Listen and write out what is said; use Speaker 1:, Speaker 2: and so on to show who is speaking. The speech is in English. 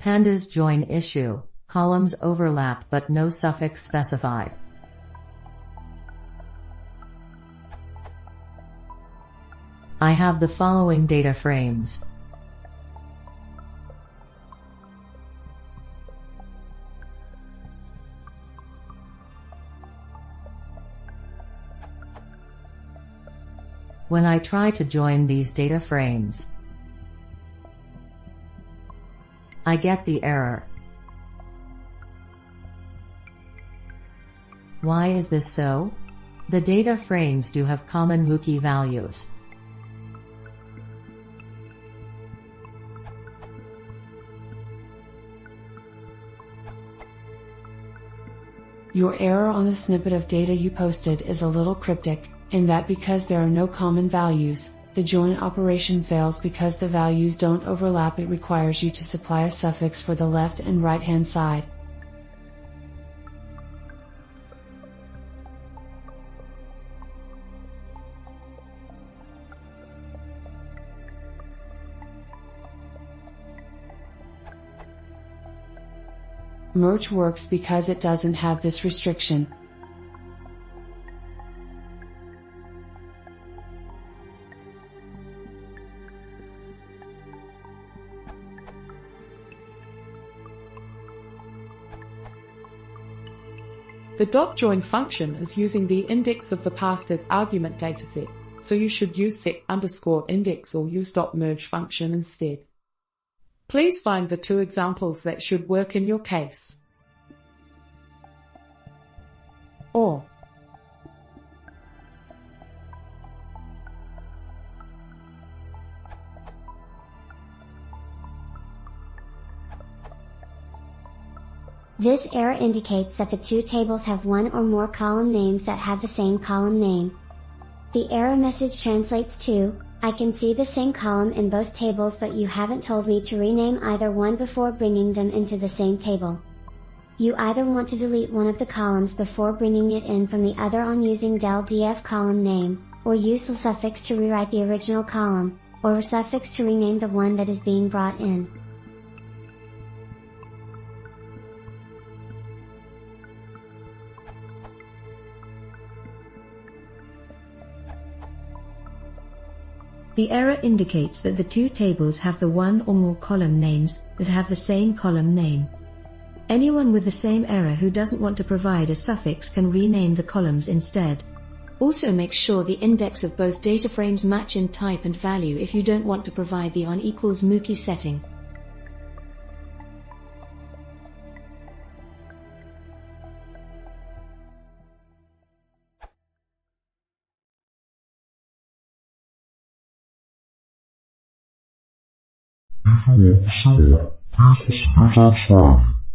Speaker 1: Pandas join issue. Columns overlap but no suffix specified. I have the following data frames. When I try to join these data frames, I get the error. Why is this so? The data frames do have common Mookie values.
Speaker 2: Your error on the snippet of data you posted is a little cryptic, in that because there are no common values, the join operation fails because the values don't overlap. It requires you to supply a suffix for the left and right hand side. Merge works because it doesn't have this restriction.
Speaker 3: The .join function is using the index of the past as argument dataset, so you should use set_index or use .merge function instead. Please find the two examples that should work in your case. Or
Speaker 4: this error indicates that the two tables have one or more column names that have the same column name. The error message translates to, I can see the same column in both tables but you haven't told me to rename either one before bringing them into the same table. You either want to delete one of the columns before bringing it in from the other on using del df column name, or use the suffix to rewrite the original column, or a suffix to rename the one that is being brought in.
Speaker 5: The error indicates that the two tables have the one or more column names that have the same column name. Anyone with the same error who doesn't want to provide a suffix can rename the columns instead. Also make sure the index of both data frames match in type and value if you don't want to provide the on equals Mookie setting.
Speaker 6: If you want to see more, please consider subscribing.